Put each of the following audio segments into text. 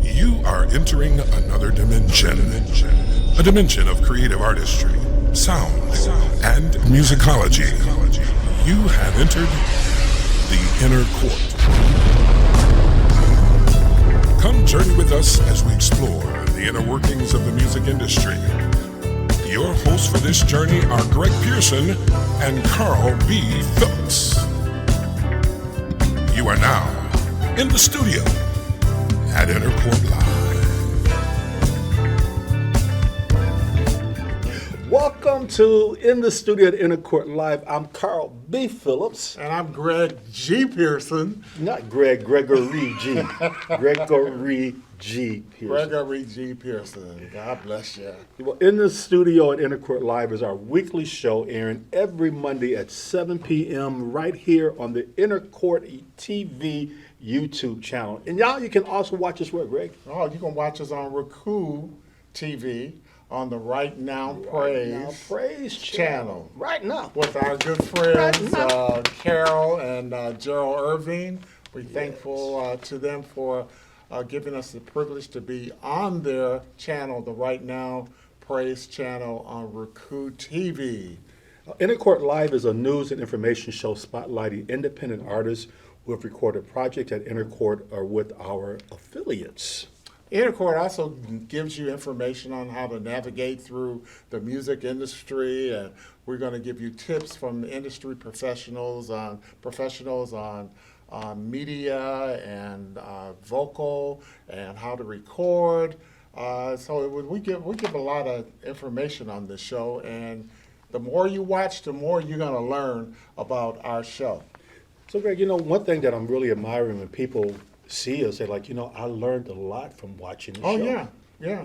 You are entering another dimension. A dimension of creative artistry, sound, and musicology. You have entered the inner court. Come journey with us as we explore the inner workings of the music industry. Your hosts for this journey are Greg Pearson and Carl B. Phillips. You are now in the studio at Inner Court Live. Welcome to In the Studio at Inner Court Live. I'm Carl B. Phillips. And I'm Greg G. Pearson. Not Greg, Gregory G. Gregory G. Pearson. Gregory G. Pearson. God bless you. Well, In the Studio at Inner Court Live is our weekly show airing every Monday at 7 p.m. right here on the Inner Court TV YouTube channel. And y'all, you can also watch us where, Greg? Oh, you can watch us on Roku TV on the Right Now Praise channel. Right now. With our good friends, Carol and Gerald Irving. We're thankful to them for giving us the privilege to be on their channel, the Right Now Praise channel on Roku TV. Inner Court Live is a news and information show spotlighting independent artists who have recorded projects at Inner Court or with our affiliates. Inner Court also gives you information on how to navigate through the music industry, and we're going to give you tips from industry professionals on media and vocal and how to record. So we give a lot of information on this show, and the more you watch, the more you're going to learn about our show. So, Greg, one thing that I'm really admiring when people see us, they're like, I learned a lot from watching the show. Oh, yeah.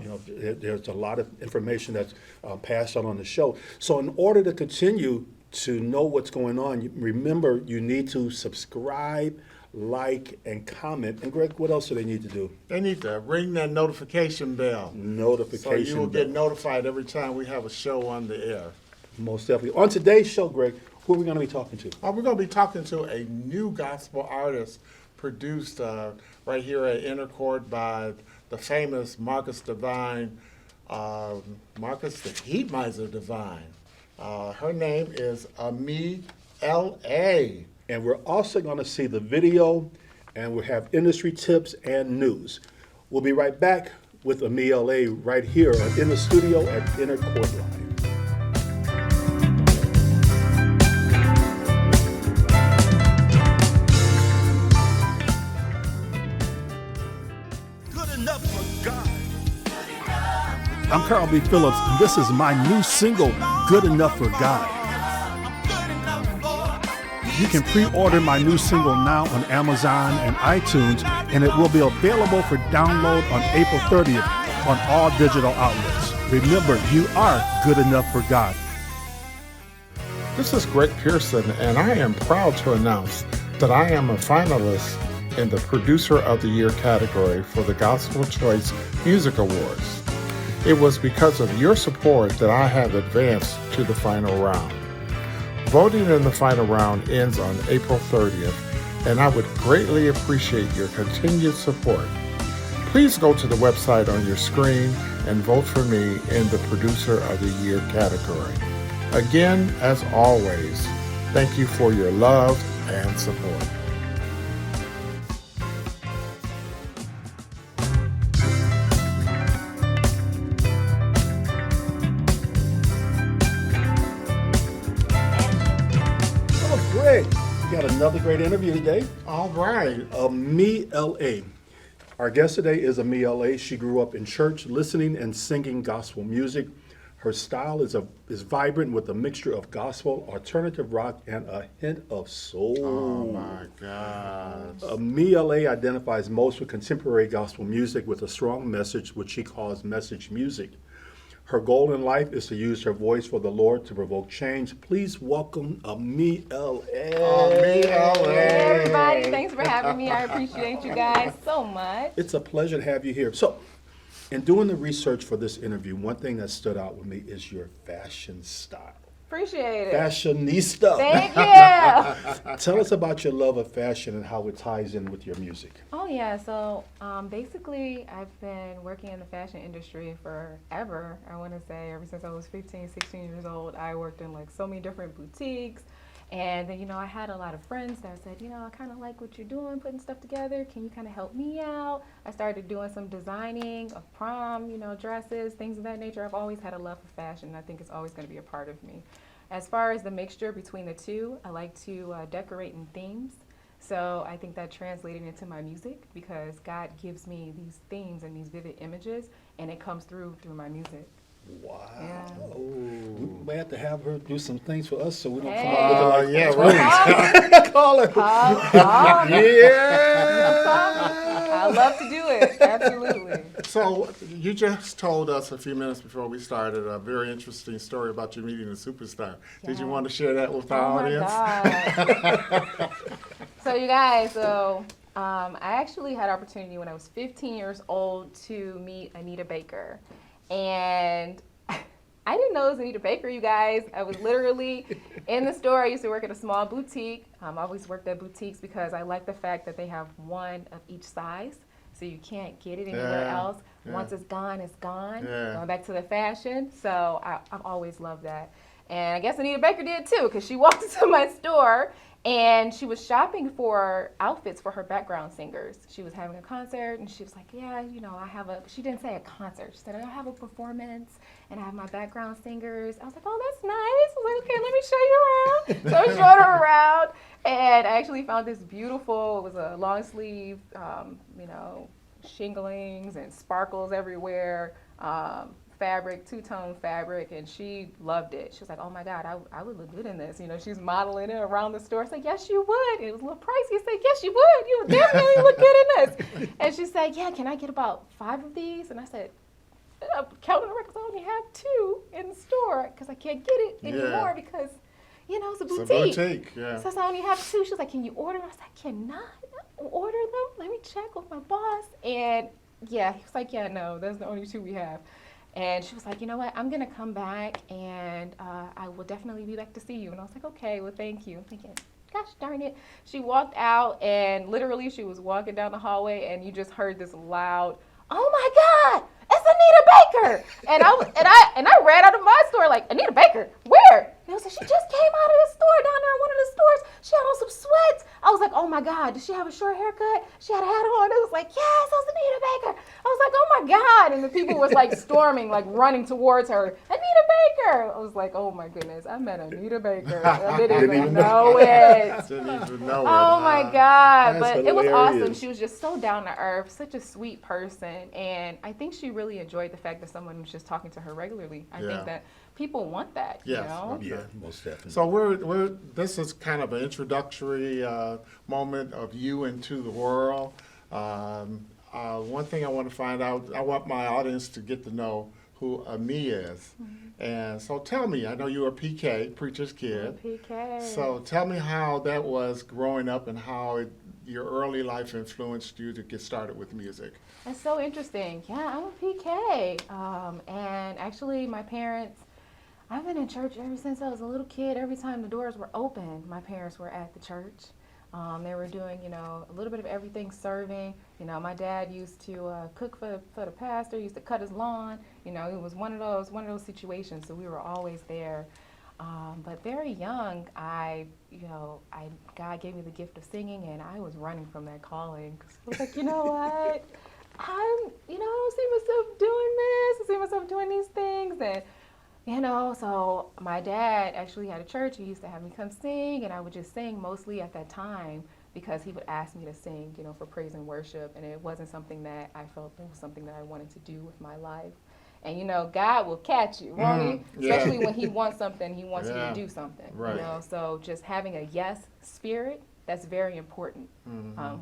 There's a lot of information that's passed on the show. So in order to continue to know what's going on, remember, you need to subscribe, like, and comment. And Greg, what else do they need to do? They need to ring that notification bell. So you will get notified every time we have a show on the air. Most definitely. On today's show, Greg, who are we going to be talking to? We're going to be talking to a new gospel artist produced right here at Inner Court by the famous Marcus Divine, Marcus the Heat Miser Divine. Her name is Ami L.A. And we're also going to see the video, and we'll have industry tips and news. We'll be right back with Ami L.A. right here in the studio at Inner Court Live. I'm Carl B. Phillips, and this is my new single, Good Enough for God. You can pre-order my new single now on Amazon and iTunes, and it will be available for download on April 30th on all digital outlets. Remember, you are good enough for God. This is Greg Pearson, and I am proud to announce that I am a finalist in the Producer of the Year category for the Gospel Choice Music Awards. It was because of your support that I have advanced to the final round. Voting in the final round ends on April 30th, and I would greatly appreciate your continued support. Please go to the website on your screen and vote for me in the Producer of the Year category. Again, as always, thank you for your love and support. We got another great interview today. All right. Ami L.A. Our guest today is Ami L.A. She grew up in church, listening and singing gospel music. Her style is vibrant with a mixture of gospel, alternative rock, and a hint of soul. Oh my God. Ami L.A. identifies most with contemporary gospel music with a strong message, which she calls message music. Her goal in life is to use her voice for the Lord to provoke change. Please welcome Ami L.A. Ami L.A. Hey everybody, thanks for having me. I appreciate you guys so much. It's a pleasure to have you here. So, in doing the research for this interview, one thing that stood out with me is your fashion style. Appreciate it. fashionista. Thank you. Tell us about your love of fashion and how it ties in with your music. Oh yeah, so basically I've been working in the fashion industry forever. I want to say ever since I was 15, 16 years old. I worked in like so many different boutiques. And then, I had a lot of friends that said, I kind of like what you're doing, putting stuff together. Can you kind of help me out? I started doing some designing of prom, dresses, things of that nature. I've always had a love for fashion, and I think it's always going to be a part of me. As far as the mixture between the two, I like to decorate in themes. So I think that translated into my music because God gives me these themes and these vivid images, and it comes through my music. Wow. Yeah. We may have to have her do some things for us so we don't Hey. come out looking like Yeah, twins. right. Call her. Call me. Yeah. I love to do it. Absolutely. So you just told us a few minutes before we started a very interesting story about you meeting a superstar. Did you Yeah. want to share that with Oh our my audience? God. So you guys, I actually had opportunity when I was 15 years old to meet Anita Baker. And I didn't know it was Anita Baker, you guys. I was literally in the store. I used to work at a small boutique. I always worked at boutiques because I like the fact that they have one of each size. So you can't get it anywhere Yeah, else. yeah. Once it's gone, it's gone. Yeah. Going back to the fashion. So I've always loved that. And I guess Anita Baker did too, because she walked into my store and she was shopping for outfits for her background singers. She was having a concert and she was like, yeah, she didn't say a concert. She said, I have a performance and I have my background singers. I was like, oh, that's nice. I was like, okay, let me show you around. So I showed her around and I actually found this beautiful, it was a long sleeve, shinglings and sparkles everywhere. Fabric, two-tone fabric, and she loved it. She was like, oh my God, I would look good in this. She's modeling it around the store. I said, yes, you would. It was a little pricey. I said, yes, you would. You would definitely look good in this. And she said, yeah, can I get about 5 of these? And I said, I'm counting the records. I only have 2 in the store because I can't get it anymore because, it's a boutique. It's a boutique, yeah. So I only have 2. She was like, can you order them? I said, I cannot order them. Let me check with my boss. And yeah, he was like, yeah, no, that's the only 2 we have. And she was like, you know what, I'm going to come back and I will definitely be back to see you. And I was like, okay, well, thank you. I'm thinking, gosh darn it. She walked out and literally she was walking down the hallway and you just heard this loud, oh my God, it's Anita Baker. And I ran out of my store like, Anita Baker, where? And I was like, she just came out of the store down there in one of the stores. She had on some sweats. I was like, oh my God, did she have a short haircut? She had a hat on. It was like, yes, that's Anita Baker. I was like, oh my God. And the people was like storming, like running towards her. Anita Baker. I was like, oh my goodness, I met Anita Baker. I didn't even know it. Didn't even know it. Oh my God. That's But it was hilarious. awesome. She was just so down to earth, such a sweet person. And I think she really enjoyed the fact that someone was just talking to her regularly. I Yeah. think that people want that, Yes, you know? Yeah, most definitely. So this is kind of an introductory moment of you into the world. One thing I want to find out, I want my audience to get to know who Ami is. Mm-hmm. And so tell me, I know you were PK, preacher's kid. PK. So tell me how that was growing up and how your early life influenced you to get started with music. That's so interesting. Yeah, I'm a PK. And actually my parents, I've been in church ever since I was a little kid. Every time the doors were open, my parents were at the church. They were doing, a little bit of everything, serving. My dad used to cook for the pastor, used to cut his lawn. It was one of those situations. So we were always there. But very young, God gave me the gift of singing, and I was running from that calling. 'Cause I was like, you know what? I don't see myself doing this. I see myself doing these things, and so my dad actually had a church. He used to have me come sing, and I would just sing mostly at that time because he would ask me to sing, for praise and worship, and it wasn't something that I felt it was something that I wanted to do with my life. And God will catch you, won't he? Yeah. Especially when he wants something, he wants you Yeah. to do something. Right. So just having a yes spirit, that's very important. Mhm.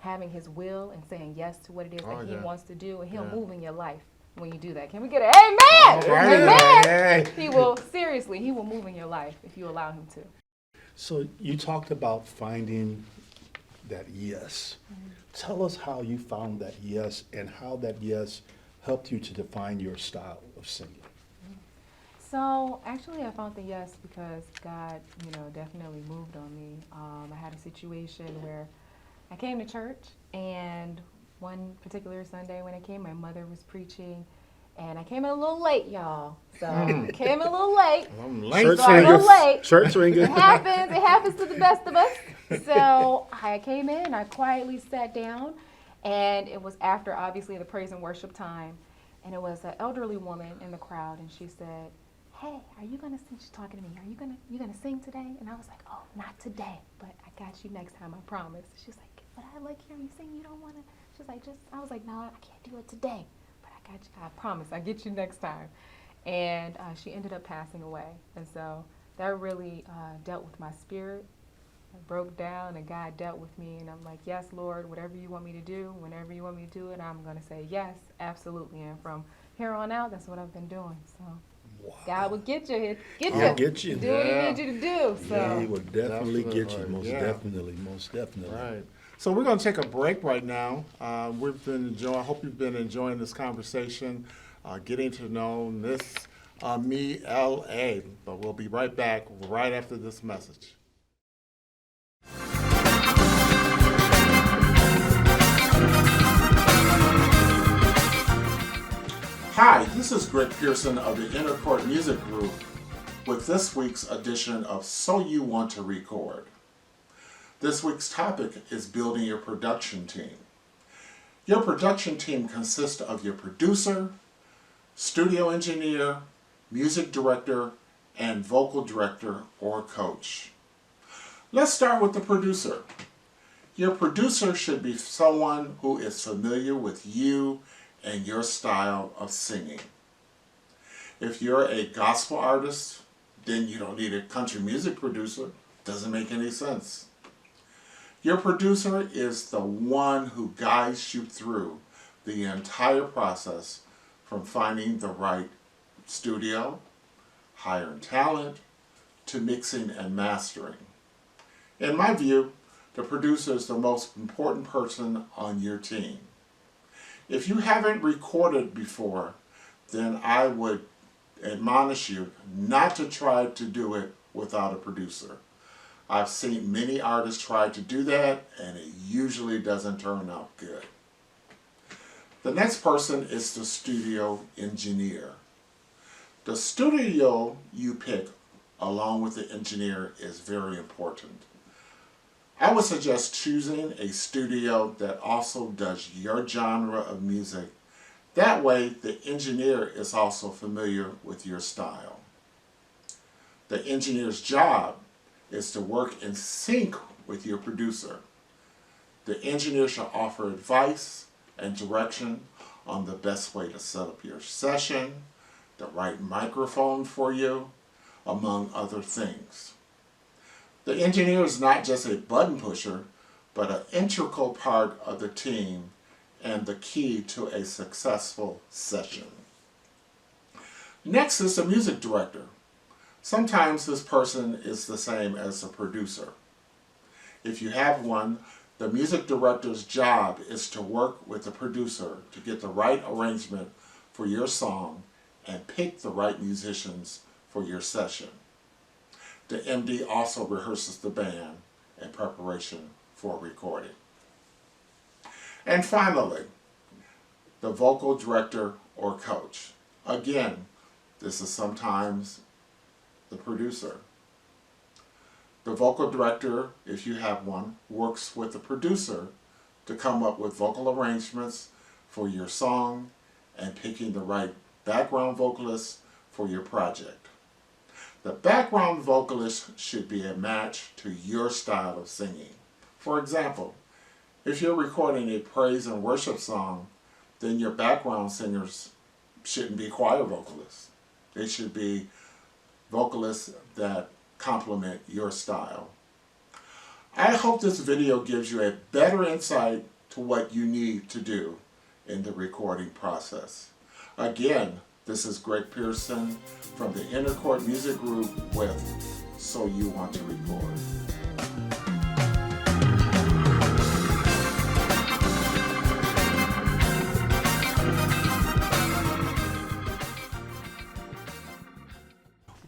Having his will and saying yes to what it is Oh, that he yeah. wants to do, and he'll Yeah. move in your life when you do that. Can we get an amen? All right. Amen. Hey. He will move in your life if you allow him to. So you talked about finding that yes. Tell us how you found that yes and how that yes helped you to define your style of singing. So actually, I found the yes because God, definitely moved on me. I had a situation where I came to church, and one particular Sunday when I came, my mother was preaching, and I came in a little late, y'all. So I came in a little late. I'm Church late. So I'm a little ringers. late. Church ringers. It happens. It happens to the best of us. So I came in, I quietly sat down, and it was after, obviously, the praise and worship time. And it was an elderly woman in the crowd, and she said, "Hey, are you gonna sing?" She's talking to me. "Are you gonna sing today?" And I was like, "Oh, not today, but I got you next time, I promise." She's like, "But I like hearing you sing. You don't wanna?" She's like, I was like, "No, I can't do it today, but I got you. I promise. I'll get you next time." And she ended up passing away, and so that really dealt with my spirit. I broke down, and God dealt with me, and I'm like, "Yes, Lord, whatever you want me to do, whenever you want me to do it, I'm gonna say yes, absolutely." And from here on out, that's what I've been doing. So. Wow. God will get you. He'll get you. Do what He Yeah. needs you to do. So. Yeah, he will definitely get you. Definitely, Most yeah. definitely. Most definitely. Right. So we're going to take a break right now. I hope you've been enjoying this conversation, getting to know this Me LA. But we'll be right back right after this message. Hi, this is Greg Pearson of the Inner Court Music Group with this week's edition of So You Want to Record. This week's topic is building your production team. Your production team consists of your producer, studio engineer, music director, and vocal director or coach. Let's start with the producer. Your producer should be someone who is familiar with you and your style of singing. If you're a gospel artist, then you don't need a country music producer. Doesn't make any sense. Your producer is the one who guides you through the entire process, from finding the right studio, hiring talent, to mixing and mastering. In my view, the producer is the most important person on your team. If you haven't recorded before, then I would admonish you not to try to do it without a producer. I've seen many artists try to do that, and it usually doesn't turn out good. The next person is the studio engineer. The studio you pick along with the engineer is very important. I would suggest choosing a studio that also does your genre of music. That way, the engineer is also familiar with your style. The engineer's job is to work in sync with your producer. The engineer shall offer advice and direction on the best way to set up your session, the right microphone for you, among other things. The engineer is not just a button pusher, but an integral part of the team and the key to a successful session. Next is the music director. Sometimes this person is the same as the producer. If you have one, the music director's job is to work with the producer to get the right arrangement for your song and pick the right musicians for your session. The MD also rehearses the band in preparation for recording. And finally, the vocal director or coach. Again, this is sometimes the producer. The vocal director, if you have one, works with the producer to come up with vocal arrangements for your song and picking the right background vocalist for your project. The background vocalist should be a match to your style of singing. For example, if you're recording a praise and worship song, then your background singers shouldn't be choir vocalists. They should be vocalists that complement your style. I hope this video gives you a better insight to what you need to do in the recording process. Again, this is Greg Pearson from the Inner Court Music Group with So You Want to Record.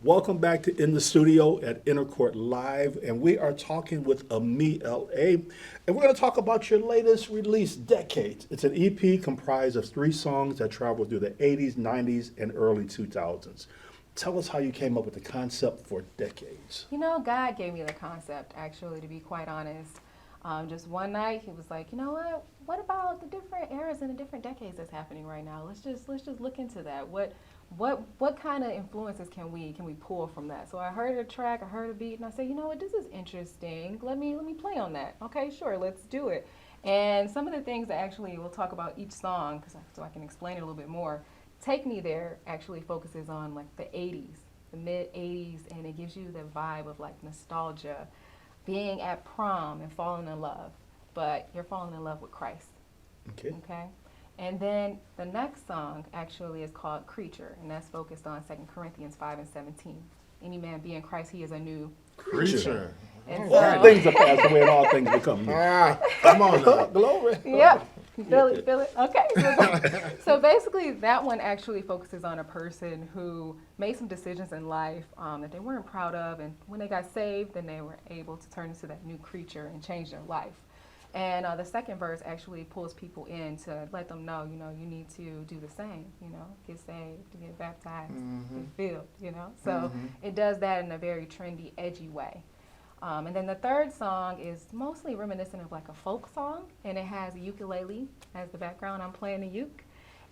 Welcome back to In the Studio at Inner Court Live, and we are talking with Ami L.A., and we're going to talk about your latest release, Decades. It's an EP comprised of 3 songs that travel through the 80s, 90s, and early 2000s. Tell us how you came up with the concept for Decades. You know, God gave me the concept, actually, to be quite honest. Just one night, he was like, you know what about the different eras and the different decades that's happening right now? Let's just look into that. What kind of influences can we pull from that? So I heard a track, I heard a beat, and I said, you know what, this is interesting. Let me play on that. Okay, sure, let's do it. And some of the things that actually we'll talk about each song, so I can explain it a little bit more. Take Me There actually focuses on like the 80s, the mid 80s, and it gives you the vibe of like nostalgia, being at prom and falling in love, but you're falling in love with Christ. Okay. And then the next song actually is called Creature, and that's focused on 2 Corinthians 5:17. Any man be in Christ, he is a new Creature. And All things are passed away and all things become new. Come on now. Glory. Yep. Feel it. Okay. So basically, that one actually focuses on a person who made some decisions in life that they weren't proud of, and when they got saved, then they were able to turn into that new creature and change their life. And the second verse actually pulls people in to let them know, you need to do the same, get saved, get baptized, get filled, So it does that in a very trendy, edgy way. And then the third song is mostly reminiscent of like a folk song, and it has a ukulele as the background. I'm playing the uke.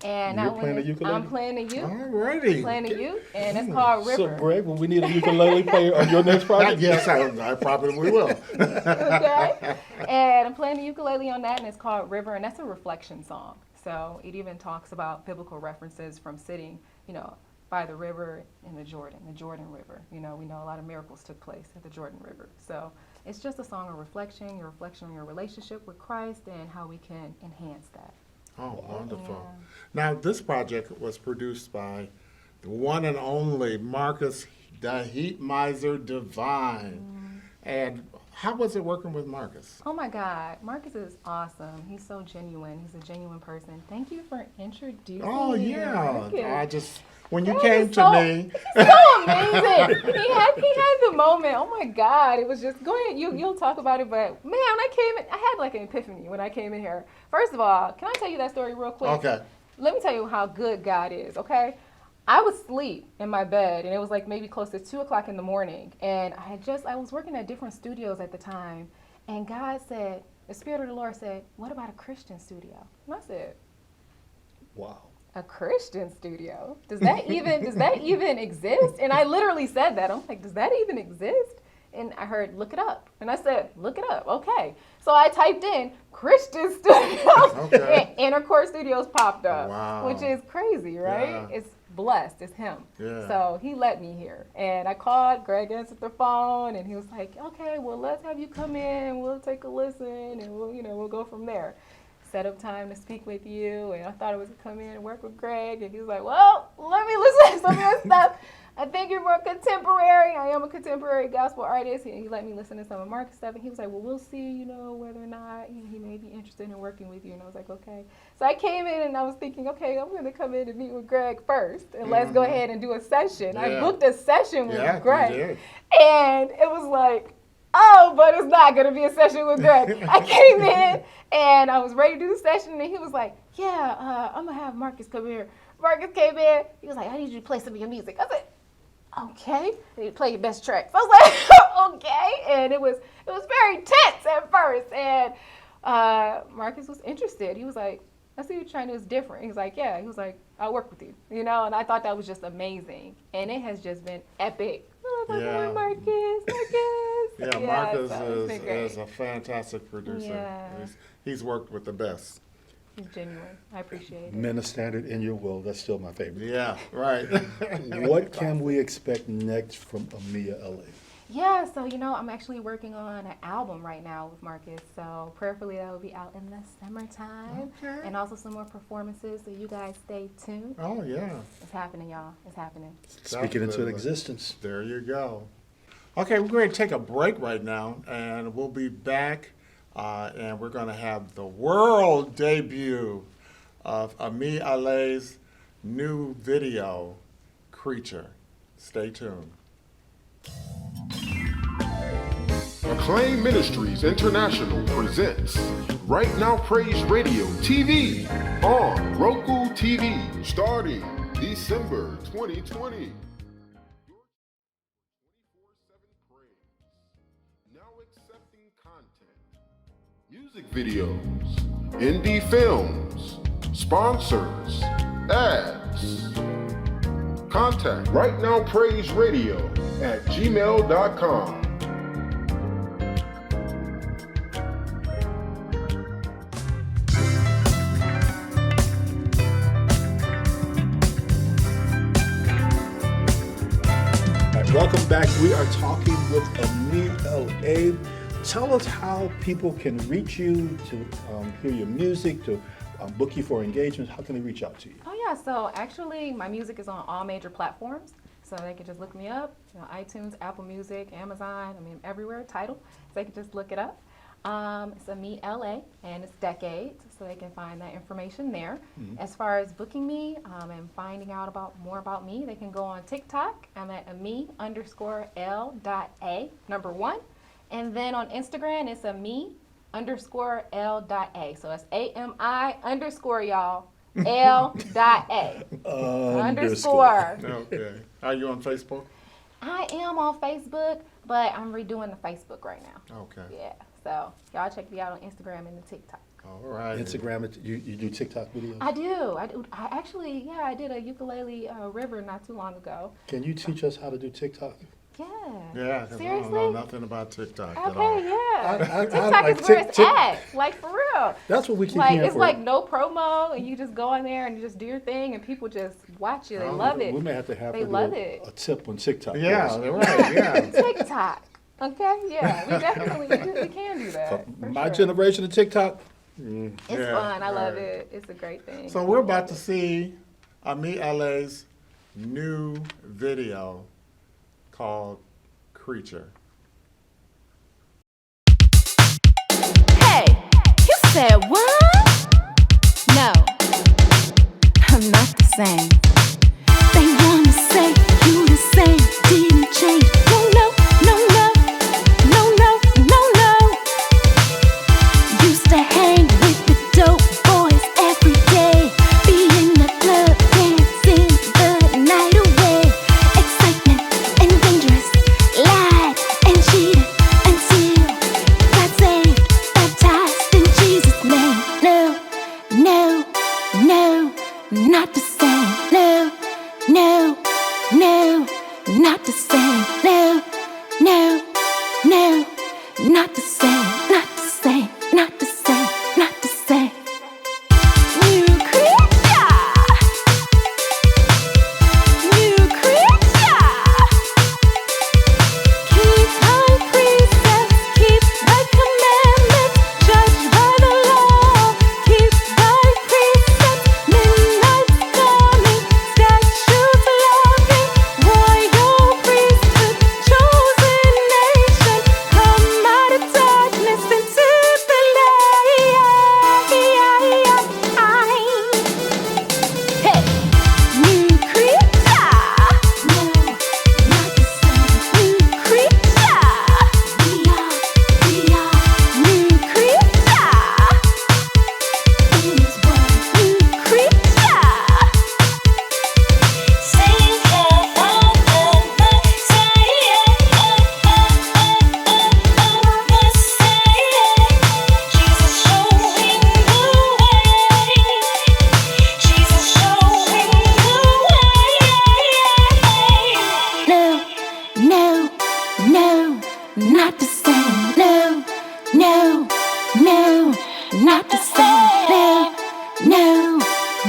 And You're playing the ukulele? I'm playing the uke. Alrighty. Playing the uke, and it's called River. So, Greg, will we need a ukulele player on your next project? Yes, I probably will. Okay. And I'm playing the ukulele on that, and it's called River, and that's a reflection song. So it even talks about biblical references from sitting, by the river in the Jordan River. We know a lot of miracles took place at the Jordan River. So it's just a song of reflection, your reflection on your relationship with Christ and how we can enhance that. Oh, wonderful. Yeah. Now, this project was produced by the one and only Marcus, the Heat Miser Divine. And how was it working with Marcus? Oh my God, Marcus is awesome. He's so genuine. He's a genuine person. Thank you for introducing me. Yeah. When you came to me. He's so amazing. He had the moment. Oh my God. It was just, go ahead, you'll talk about it, but man, when I came in, I had like an epiphany when I came in here. First of all, can I tell you that story real quick? Okay. Let me tell you how good God is, okay? I was asleep in my bed, and it was like maybe close to 2 o'clock in the morning, and I was working at different studios at the time, and God said, the Spirit of the Lord said, what about a Christian studio? And I said, wow. A Christian studio? Does that even exist? And I literally said that. I'm like, does that even exist? And I heard, look it up. And I said, look it up. Okay. So I typed in Christian studios, and Inner Court Studios popped up, wow. Which is crazy, right? Yeah. It's blessed. It's him. Yeah. So he let me here. And I called, Greg answered the phone, and he was like, okay, well, let's have you come in. We'll take a listen, and we'll go from there. Set up time to speak with you, and I thought I was going to come in and work with Greg, and he was like, well, let me listen to some of your stuff. I think you're more contemporary. I am a contemporary gospel artist, and he let me listen to some of Marcus' stuff, and he was like, well, we'll see, whether or not he may be interested in working with you, and I was like, okay. So I came in, and I was thinking, okay, I'm going to come in and meet with Greg first, and let's go ahead and do a session. Yeah. I booked a session with Greg, you did. and it was like, oh, but it's not going to be a session with Greg. I came in, and I was ready to do the session, and he was like, yeah, I'm going to have Marcus come here. Marcus came in. He was like, I need you to play some of your music. I said, okay. And he play your best tracks. I was like, okay. And it was very tense at first. And Marcus was interested. He was like, I see what you're trying to do is different. He was like, yeah. He was like, I'll work with you. And I thought that was just amazing. And it has just been epic. Yeah. Marcus. Yeah, Marcus so is a fantastic producer. Yeah. He's worked with the best. He's genuine. I appreciate it. Men of standard in your will. That's still my favorite. Yeah, right. What can we expect next from Amia L.A.? Yeah, so I'm actually working on an album right now with Marcus. So prayerfully that will be out in the summertime. Okay. And also some more performances, so you guys stay tuned. Oh, yeah. It's happening, y'all. It's happening. Speaking into existence. There you go. Okay, we're going to take a break right now, and we'll be back, and we're going to have the world debut of Ami Ale's new video, Creature. Stay tuned. Acclaim Ministries International presents Right Now Praise Radio TV on Roku TV starting December 2020. 24/7 praise. Now accepting content, music videos, indie films, sponsors, ads. Contact Right Now Praise Radio at gmail.com. Welcome back. We are talking with Ami L.A. Tell us how people can reach you to hear your music, to book you for engagements. How can they reach out to you? Oh yeah, so actually my music is on all major platforms. So they can just look me up, iTunes, Apple Music, Amazon, everywhere, Tidal. So they can just look it up. It's Ami L.A. and it's Decades, so they can find that information there. Mm-hmm. As far as booking me and finding out more about me, they can go on TikTok. I'm at Ami_L.A, number 1. And then on Instagram, it's Ami_L.A. So it's AMI_ y'all, L.A. Underscore. Okay. Are you on Facebook? I am on Facebook, but I'm redoing the Facebook right now. Okay. Yeah. So y'all check me out on Instagram and the TikTok. All right. Instagram, you do TikTok videos? I do. I actually, I did a ukulele river not too long ago. Can you teach us how to do TikTok? Yeah. Yeah, because I don't Seriously? know nothing about TikTok at all. Okay, yeah. TikTok like is where it's at. Like, for real. That's what we keep Like, hearing. it's like no promo, and you just go in there and you just do your thing, and people just watch you. They love it. We may have to have They her love do it. a tip on TikTok. Yeah, right, yeah. TikTok. Okay, yeah. We definitely we can do that. For My sure. generation of TikTok, It's Yeah, fun. I love right. it. It's a great thing. So we're about to see Ami LA's new video called Creature. Hey, you said what? No, I'm not the same. They wanna say you the same, didn't change. No, no, no, no, no, no, no, no. Used to hang with the dope boys every day, be in the club dancing the night away. Excitement and dangerous, lied and cheated until got saved, baptized in Jesus' name. No, no, no, not the same. No, no, no, not the same. No, no, no, not the same. Not the same. Not the same. Not the same. New creature. New creature. Keep thy precepts, keep thy commandments, judge by the law. Keep thy precepts, midnight's coming, statutes loving, royal priesthood, chosen nation, come out of darkness into the light. Hey, new creature. No, not the same. New creature. We are new creature. In His word, new creature. Sing heaven and Messiah, Jesus showing the way. Jesus showing the way. No, no, no, not the same. No, no, no, not the same. No, no,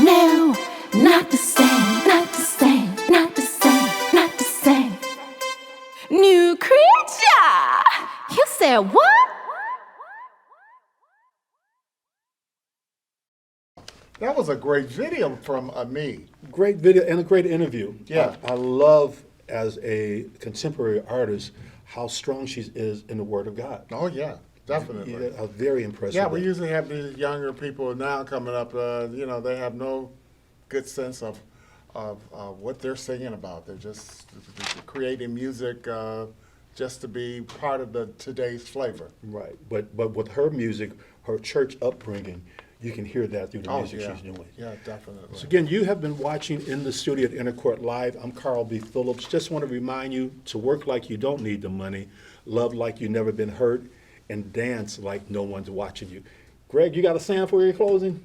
no, not the same. Not the same. Not the same. Not the same. New creature. You said what? That was a great video from Ami. great video and a great interview. Yeah. I love, as a contemporary artist, how strong she is in the Word of God. Oh, yeah, definitely. Yeah, I was very impressed Yeah, with we that. usually have these younger people now coming up, they have no good sense of what they're singing about. They're just creating music just to be part of today's flavor. Right. But with her music, her church upbringing, you can hear that through the music she's doing. Yeah, definitely. So again, you have been watching In the Studio at Intercourt Live. I'm Carl B. Phillips. Just want to remind you to work like you don't need the money, love like you've never been hurt, and dance like no one's watching you. Greg, you got a saying for your closing?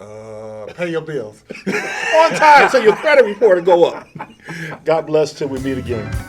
Pay your bills. On time so your credit report will go up. God bless till we meet again.